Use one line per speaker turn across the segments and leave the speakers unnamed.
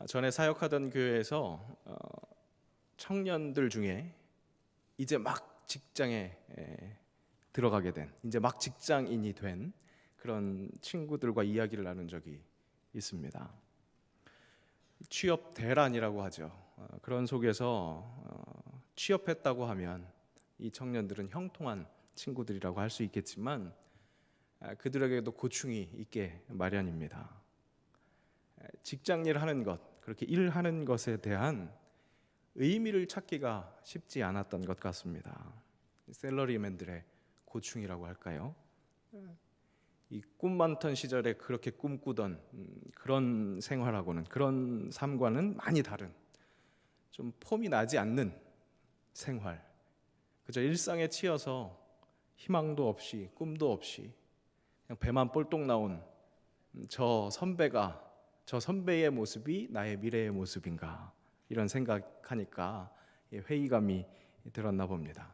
전에 사역하던 교회에서 청년들 중에 이제 막 직장에 들어가게 된, 이제 막 직장인이 된 그런 친구들과 이야기를 나눈 적이 있습니다. 취업 대란이라고 하죠. 그런 속에서 취업했다고 하면 이 청년들은 형통한 친구들이라고 할 수 있겠지만 그들에게도 고충이 있게 마련입니다. 직장 일 하는 것, 그렇게 일하는 것에 대한 의미를 찾기가 쉽지 않았던 것 같습니다. 샐러리맨들의 고충이라고 할까요? 이 꿈 많던 시절에 그렇게 꿈꾸던 그런 생활하고는, 그런 삶과는 많이 다른, 좀 폼이 나지 않는 생활, 그저 일상에 치여서 희망도 없이 꿈도 없이 그냥 배만 볼록 나온 저 선배의 모습이 나의 미래의 모습인가, 이런 생각하니까 회의감이 들었나 봅니다.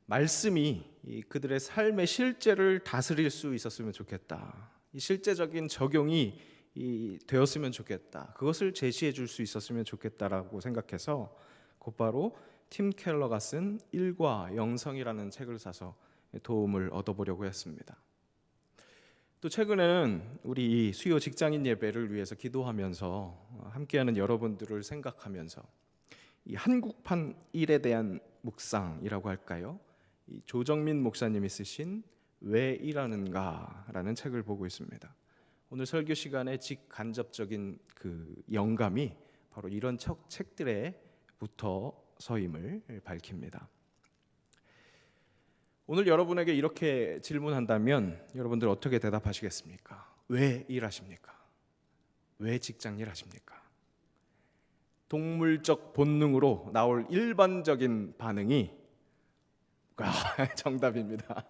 말씀이 그들의 삶의 실제를 다스릴 수 있었으면 좋겠다. 이 실제적인 적용이 되었으면 좋겠다. 그것을 제시해 줄 수 있었으면 좋겠다라고 생각해서 곧바로 팀 켈러가 쓴 일과 영성이라는 책을 사서 도움을 얻어보려고 했습니다. 또 최근에는 우리 수요 직장인 예배를 위해서 기도하면서 함께하는 여러분들을 생각하면서 이 한국판 일에 대한 묵상이라고 할까요? 이 조정민 목사님이 쓰신 왜 일하는가라는 책을 보고 있습니다. 오늘 설교 시간에 직간접적인 그 영감이 바로 이런 책들에 붙어서임을 밝힙니다. 오늘 여러분에게 이렇게 질문한다면 여러분들 어떻게 대답하시겠습니까? 왜 일하십니까? 왜 직장 일하십니까? 동물적 본능으로 나올 일반적인 반응이 정답입니다.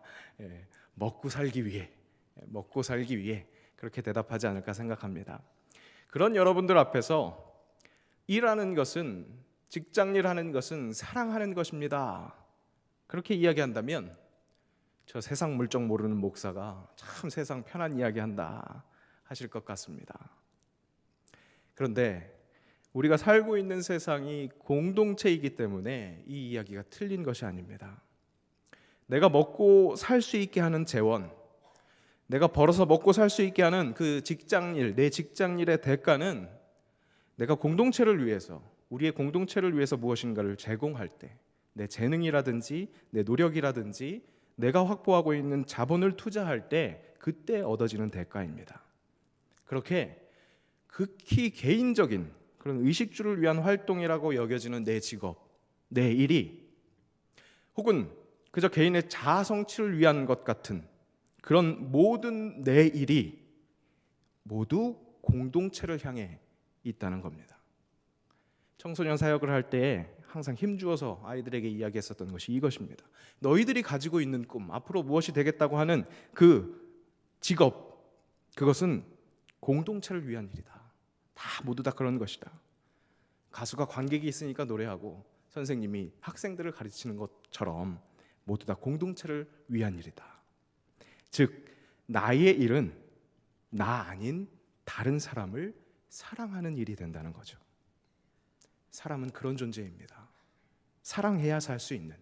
먹고 살기 위해 그렇게 대답하지 않을까 생각합니다. 그런 여러분들 앞에서 일하는 것은, 직장 일하는 것은 사랑하는 것입니다. 그렇게 이야기한다면 저 세상 물정 모르는 목사가 참 세상 편한 이야기한다 하실 것 같습니다. 그런데 우리가 살고 있는 세상이 공동체이기 때문에 이 이야기가 틀린 것이 아닙니다. 내가 먹고 살 수 있게 하는 재원, 내가 벌어서 먹고 살 수 있게 하는 그 직장일, 내 직장일의 대가는 내가 공동체를 위해서, 우리의 공동체를 위해서 무엇인가를 제공할 때, 내 재능이라든지 내 노력이라든지 내가 확보하고 있는 자본을 투자할 때 그때 얻어지는 대가입니다. 그렇게 극히 개인적인 그런 의식주를 위한 활동이라고 여겨지는 내 직업, 내 일이, 혹은 그저 개인의 자아 성취를 위한 것 같은 그런 모든 내 일이 모두 공동체를 향해 있다는 겁니다. 청소년 사역을 할 때 항상 힘주어서 아이들에게 이야기했었던 것이 이것입니다. 너희들이 가지고 있는 꿈, 앞으로 무엇이 되겠다고 하는 그 직업, 그것은 공동체를 위한 일이다. 모두 다 그런 것이다. 가수가 관객이 있으니까 노래하고 선생님이 학생들을 가르치는 것처럼 모두 다 공동체를 위한 일이다. 즉, 나의 일은 나 아닌 다른 사람을 사랑하는 일이 된다는 거죠. 사람은 그런 존재입니다. 사랑해야 살 수 있는,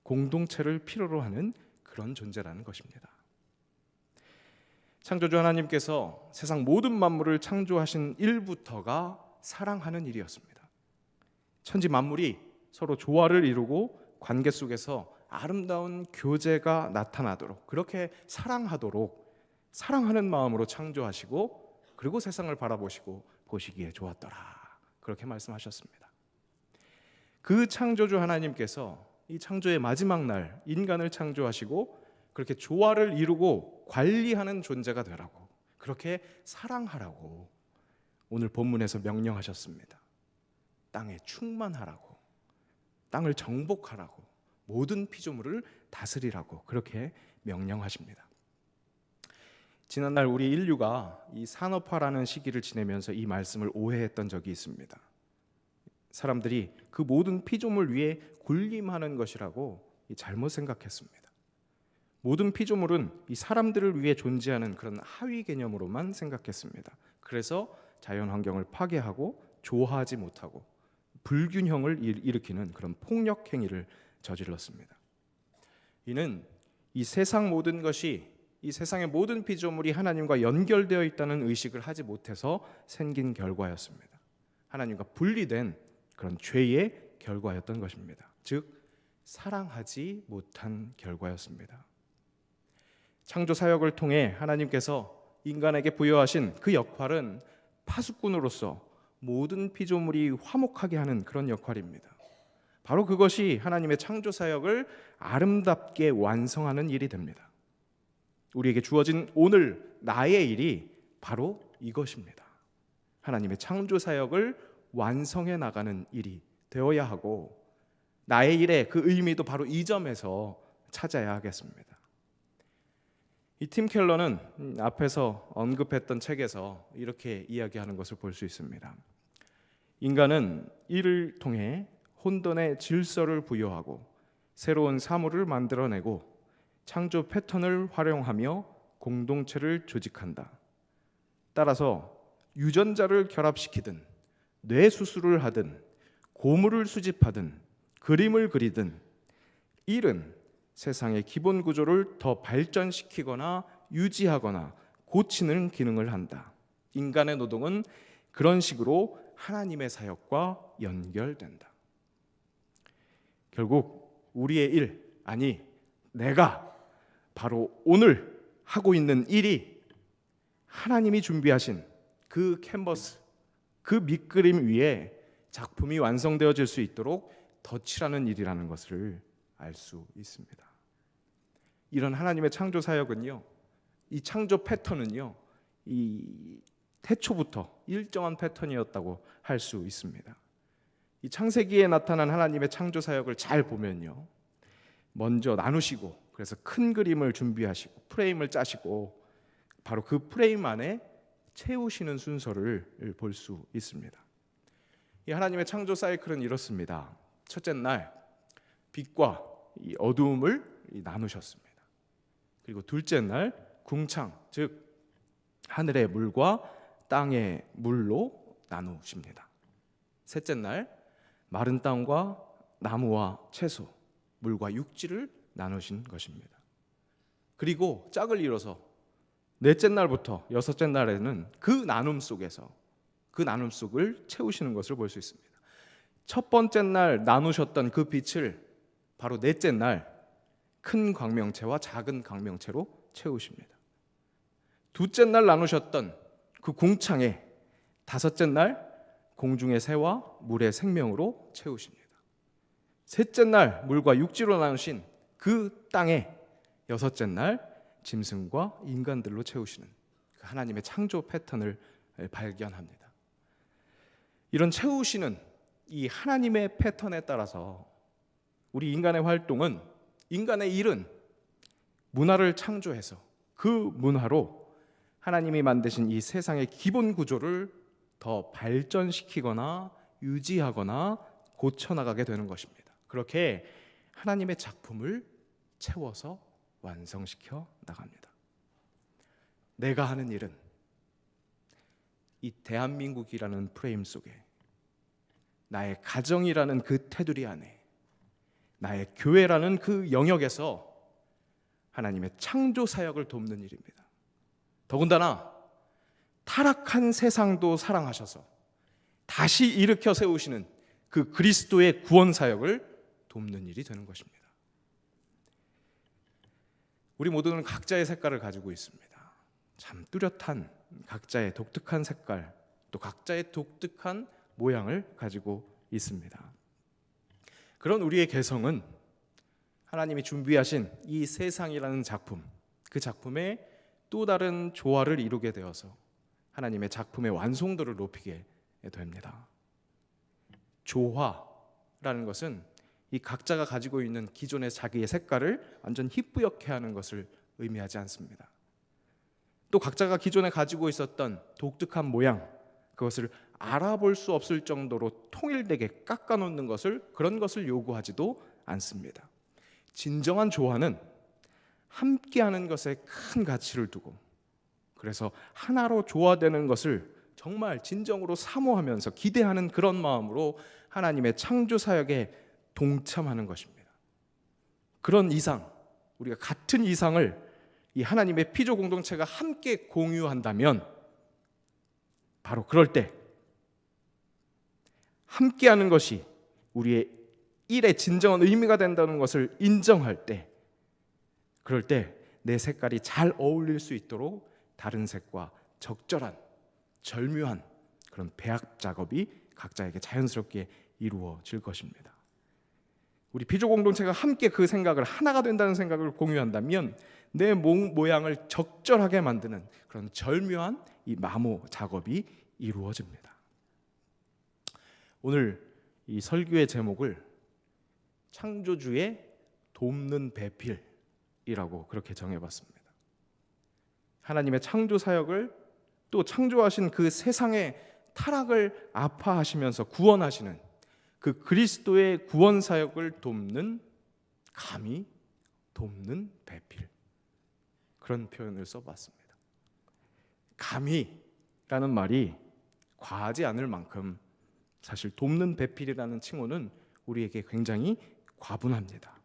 공동체를 필요로 하는 그런 존재라는 것입니다. 창조주 하나님께서 세상 모든 만물을 창조하신 일부터가 사랑하는 일이었습니다. 천지 만물이 서로 조화를 이루고 관계 속에서 아름다운 교제가 나타나도록, 그렇게 사랑하도록 사랑하는 마음으로 창조하시고, 그리고 세상을 바라보시고 보시기에 좋았더라, 그렇게 말씀하셨습니다. 그 창조주 하나님께서 이 창조의 마지막 날 인간을 창조하시고 그렇게 조화를 이루고 관리하는 존재가 되라고, 그렇게 사랑하라고 오늘 본문에서 명령하셨습니다. 땅에 충만하라고, 땅을 정복하라고, 모든 피조물을 다스리라고 그렇게 명령하십니다. 지난날 우리 인류가 이 산업화라는 시기를 지내면서 이 말씀을 오해했던 적이 있습니다. 사람들이 그 모든 피조물 위에 군림하는 것이라고 잘못 생각했습니다. 모든 피조물은 이 사람들을 위해 존재하는 그런 하위 개념으로만 생각했습니다. 그래서 자연 환경을 파괴하고 조화하지 못하고 불균형을 일으키는 그런 폭력 행위를 저질렀습니다. 이는 이 세상 모든 것이, 이 세상의 모든 피조물이 하나님과 연결되어 있다는 의식을 하지 못해서 생긴 결과였습니다. 하나님과 분리된 그런 죄의 결과였던 것입니다. 즉 사랑하지 못한 결과였습니다. 창조 사역을 통해 하나님께서 인간에게 부여하신 그 역할은 파수꾼으로서 모든 피조물이 화목하게 하는 그런 역할입니다. 바로 그것이 하나님의 창조 사역을 아름답게 완성하는 일이 됩니다. 우리에게 주어진 오늘 나의 일이 바로 이것입니다. 하나님의 창조 사역을 완성해 나가는 일이 되어야 하고, 나의 일의 그 의미도 바로 이 점에서 찾아야 하겠습니다. 이 팀 켈러는 앞에서 언급했던 책에서 이렇게 이야기하는 것을 볼 수 있습니다. 인간은 이를 통해 혼돈의 질서를 부여하고 새로운 사물을 만들어내고 창조 패턴을 활용하며 공동체를 조직한다. 따라서 유전자를 결합시키든 뇌수술을 하든 고무를 수집하든 그림을 그리든 일은 세상의 기본 구조를 더 발전시키거나 유지하거나 고치는 기능을 한다. 인간의 노동은 그런 식으로 하나님의 사역과 연결된다. 결국 우리의 일, 아니 내가 바로 오늘 하고 있는 일이 하나님이 준비하신 그 캔버스, 그 밑그림 위에 작품이 완성되어질 수 있도록 덧칠하는 일이라는 것을 알 수 있습니다. 이런 하나님의 창조 사역은요, 이 창조 패턴은요, 이 태초부터 일정한 패턴이었다고 할 수 있습니다. 이 창세기에 나타난 하나님의 창조 사역을 잘 보면요, 먼저 나누시고, 그래서 큰 그림을 준비하시고 프레임을 짜시고 바로 그 프레임 안에 채우시는 순서를 볼 수 있습니다. 이 하나님의 창조 사이클은 이렇습니다. 첫째 날 빛과 이 어두움을 나누셨습니다. 그리고 둘째 날 궁창, 즉 하늘의 물과 땅의 물로 나누십니다. 셋째 날 마른 땅과 나무와 채소, 물과 육지를 나누신 것입니다. 그리고 짝을 이뤄서 넷째 날부터 여섯째 날에는 그 나눔 속에서 그 나눔 속을 채우시는 것을 볼 수 있습니다. 첫 번째 날 나누셨던 그 빛을 바로 넷째 날 큰 광명체와 작은 광명체로 채우십니다. 둘째 날 나누셨던 그 궁창에 다섯째 날 공중의 새와 물의 생명으로 채우십니다. 셋째 날 물과 육지로 나누신 그 땅에 여섯째 날 짐승과 인간들로 채우시는 그 하나님의 창조 패턴을 발견합니다. 이런 채우시는 이 하나님의 패턴에 따라서 우리 인간의 활동은, 인간의 일은 문화를 창조해서 그 문화로 하나님이 만드신 이 세상의 기본 구조를 더 발전시키거나 유지하거나 고쳐나가게 되는 것입니다. 그렇게 하나님의 작품을 채워서 완성시켜 나갑니다. 내가 하는 일은 이 대한민국이라는 프레임 속에, 나의 가정이라는 그 테두리 안에, 나의 교회라는 그 영역에서 하나님의 창조 사역을 돕는 일입니다. 더군다나 타락한 세상도 사랑하셔서 다시 일으켜 세우시는 그 그리스도의 구원 사역을 돕는 일이 되는 것입니다. 우리 모두는 각자의 색깔을 가지고 있습니다. 참 뚜렷한 각자의 독특한 색깔, 또 각자의 독특한 모양을 가지고 있습니다. 그런 우리의 개성은 하나님이 준비하신 이 세상이라는 작품, 그 작품의 또 다른 조화를 이루게 되어서 하나님의 작품의 완성도를 높이게 됩니다. 조화라는 것은 이 각자가 가지고 있는 기존의 자기의 색깔을 완전 희뿌옇게 하는 것을 의미하지 않습니다. 또 각자가 기존에 가지고 있었던 독특한 모양, 그것을 알아볼 수 없을 정도로 통일되게 깎아놓는 그런 것을 요구하지도 않습니다. 진정한 조화는 함께하는 것에 큰 가치를 두고, 그래서 하나로 조화되는 것을 정말 진정으로 사모하면서 기대하는 그런 마음으로 하나님의 창조 사역에 동참하는 것입니다. 그런 이상, 우리가 같은 이상을 이 하나님의 피조 공동체가 함께 공유한다면, 바로 그럴 때 함께하는 것이 우리의 일의 진정한 의미가 된다는 것을 인정할 때, 그럴 때 내 색깔이 잘 어울릴 수 있도록 다른 색과 적절한, 절묘한 그런 배합 작업이 각자에게 자연스럽게 이루어질 것입니다. 우리 피조 공동체가 함께 그 생각을, 하나가 된다는 생각을 공유한다면 내 모양을 적절하게 만드는 그런 절묘한 이 마모 작업이 이루어집니다. 오늘 이 설교의 제목을 창조주의 돕는 배필이라고 그렇게 정해봤습니다. 하나님의 창조 사역을, 또 창조하신 그 세상의 타락을 아파하시면서 구원하시는 그 그리스도의 구원 사역을 돕는, 감히 돕는 배필, 그런 표현을 써봤습니다. 감히라는 말이 과하지 않을 만큼 사실 돕는 배필이라는 칭호는 우리에게 굉장히 과분합니다.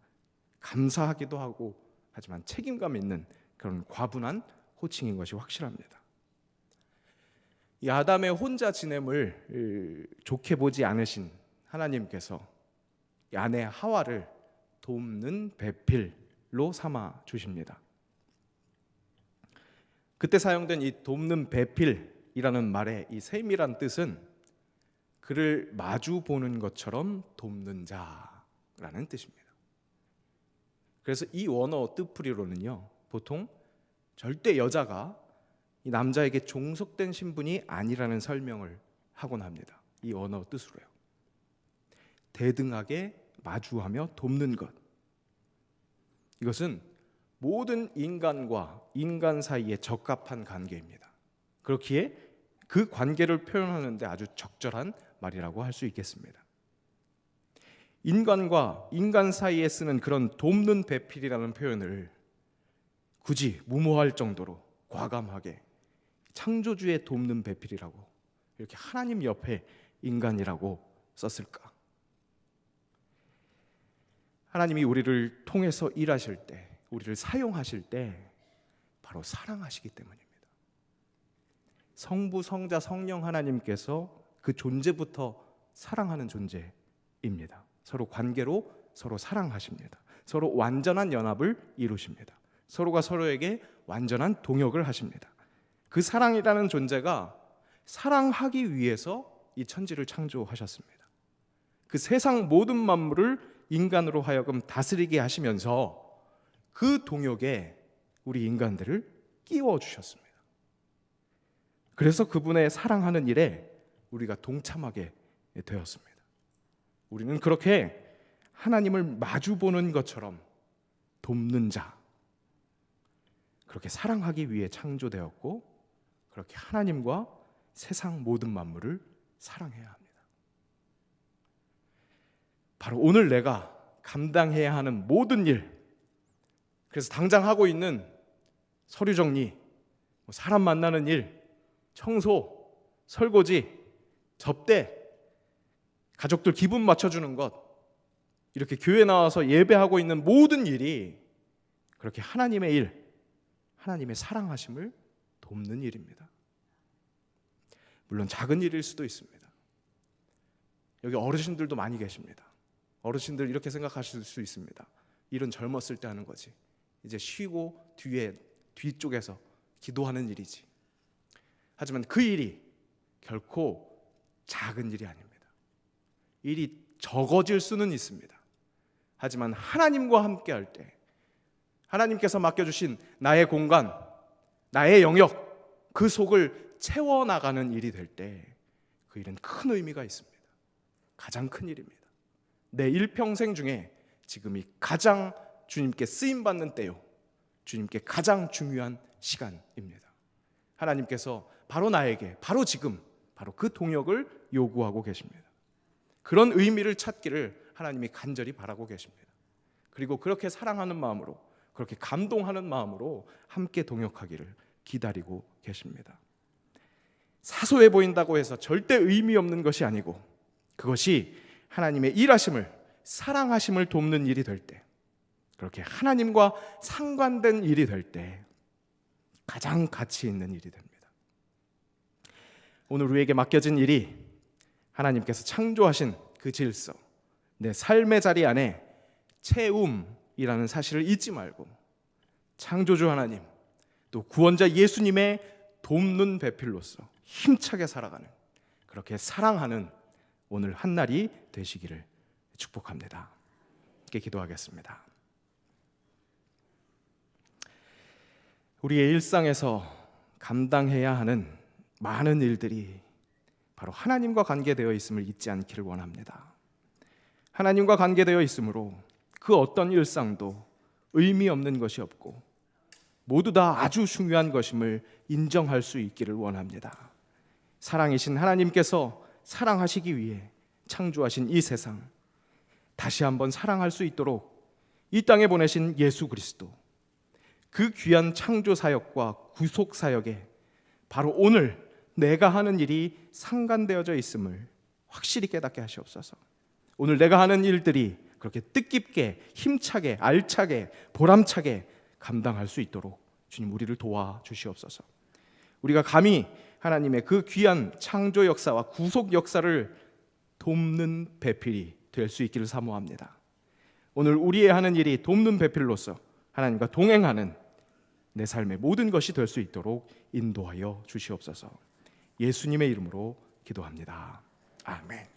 감사하기도 하고 하지만 책임감 있는 그런 과분한 호칭인 것이 확실합니다. 이 아담의 혼자 지냄을 좋게 보지 않으신 하나님께서 이 아내 하와를 돕는 배필로 삼아 주십니다. 그때 사용된 이 돕는 배필이라는 말의 이 세밀한 뜻은 그를 마주 보는 것처럼 돕는 자라는 뜻입니다. 그래서 이 원어 뜻풀이로는요, 보통 절대 여자가 이 남자에게 종속된 신분이 아니라는 설명을 하곤 합니다. 이 원어 뜻으로요. 대등하게 마주하며 돕는 것, 이것은 모든 인간과 인간 사이에 적합한 관계입니다. 그렇기에 그 관계를 표현하는데 아주 적절한 말이라고 할 수 있겠습니다. 인간과 인간 사이에 쓰는 그런 돕는 배필이라는 표현을 굳이 무모할 정도로 과감하게 창조주의 돕는 배필이라고, 이렇게 하나님 옆에 인간이라고 썼을까? 하나님이 우리를 통해서 일하실 때, 우리를 사용하실 때 바로 사랑하시기 때문입니다. 성부, 성자, 성령 하나님께서 그 존재부터 사랑하는 존재입니다. 서로 관계로 서로 사랑하십니다. 서로 완전한 연합을 이루십니다. 서로가 서로에게 완전한 동역을 하십니다. 그 사랑이라는 존재가 사랑하기 위해서 이 천지를 창조하셨습니다. 그 세상 모든 만물을 인간으로 하여금 다스리게 하시면서 그 동역에 우리 인간들을 끼워주셨습니다. 그래서 그분의 사랑하는 일에 우리가 동참하게 되었습니다. 우리는 그렇게 하나님을 마주보는 것처럼 돕는 자, 그렇게 사랑하기 위해 창조되었고, 그렇게 하나님과 세상 모든 만물을 사랑해야 합니다. 바로 오늘 내가 감당해야 하는 모든 일, 그래서 당장 하고 있는 서류 정리, 사람 만나는 일, 청소, 설거지, 접대, 가족들 기분 맞춰주는 것, 이렇게 교회 나와서 예배하고 있는 모든 일이 그렇게 하나님의 일, 하나님의 사랑하심을 돕는 일입니다. 물론 작은 일일 수도 있습니다. 여기 어르신들도 많이 계십니다. 어르신들 이렇게 생각하실 수 있습니다. 일은 젊었을 때 하는 거지. 이제 쉬고 뒤쪽에서 기도하는 일이지. 하지만 그 일이 결코 작은 일이 아닙니다. 일이 적어질 수는 있습니다. 하지만 하나님과 함께 할 때, 하나님께서 맡겨주신 나의 공간, 나의 영역, 그 속을 채워나가는 일이 될 때 그 일은 큰 의미가 있습니다. 가장 큰 일입니다. 내 일평생 중에 지금이 가장 주님께 쓰임받는 때요, 주님께 가장 중요한 시간입니다. 하나님께서 바로 나에게, 바로 지금, 바로 그 동역을 요구하고 계십니다. 그런 의미를 찾기를 하나님이 간절히 바라고 계십니다. 그리고 그렇게 사랑하는 마음으로, 그렇게 감동하는 마음으로 함께 동역하기를 기다리고 계십니다. 사소해 보인다고 해서 절대 의미 없는 것이 아니고, 그것이 하나님의 일하심을, 사랑하심을 돕는 일이 될 때, 그렇게 하나님과 상관된 일이 될 때 가장 가치 있는 일이 됩니다. 오늘 우리에게 맡겨진 일이 하나님께서 창조하신 그 질서, 내 삶의 자리 안에 채움이라는 사실을 잊지 말고, 창조주 하나님, 또 구원자 예수님의 돕는 배필로서 힘차게 살아가는, 그렇게 사랑하는 오늘 한날이 되시기를 축복합니다. 함께 기도하겠습니다. 우리의 일상에서 감당해야 하는 많은 일들이 바로 하나님과 관계되어 있음을 잊지 않기를 원합니다. 하나님과 관계되어 있으므로 그 어떤 일상도 의미 없는 것이 없고 모두 다 아주 중요한 것임을 인정할 수 있기를 원합니다. 사랑이신 하나님께서 사랑하시기 위해 창조하신 이 세상, 다시 한번 사랑할 수 있도록 이 땅에 보내신 예수 그리스도, 그 귀한 창조 사역과 구속 사역에 바로 오늘 내가 하는 일이 상관되어져 있음을 확실히 깨닫게 하시옵소서. 오늘 내가 하는 일들이 그렇게 뜻깊게, 힘차게, 알차게, 보람차게 감당할 수 있도록 주님 우리를 도와주시옵소서. 우리가 감히 하나님의 그 귀한 창조 역사와 구속 역사를 돕는 배필이 될 수 있기를 사모합니다. 오늘 우리의 하는 일이 돕는 배필로서 하나님과 동행하는 내 삶의 모든 것이 될 수 있도록 인도하여 주시옵소서. 예수님의 이름으로 기도합니다. 아멘.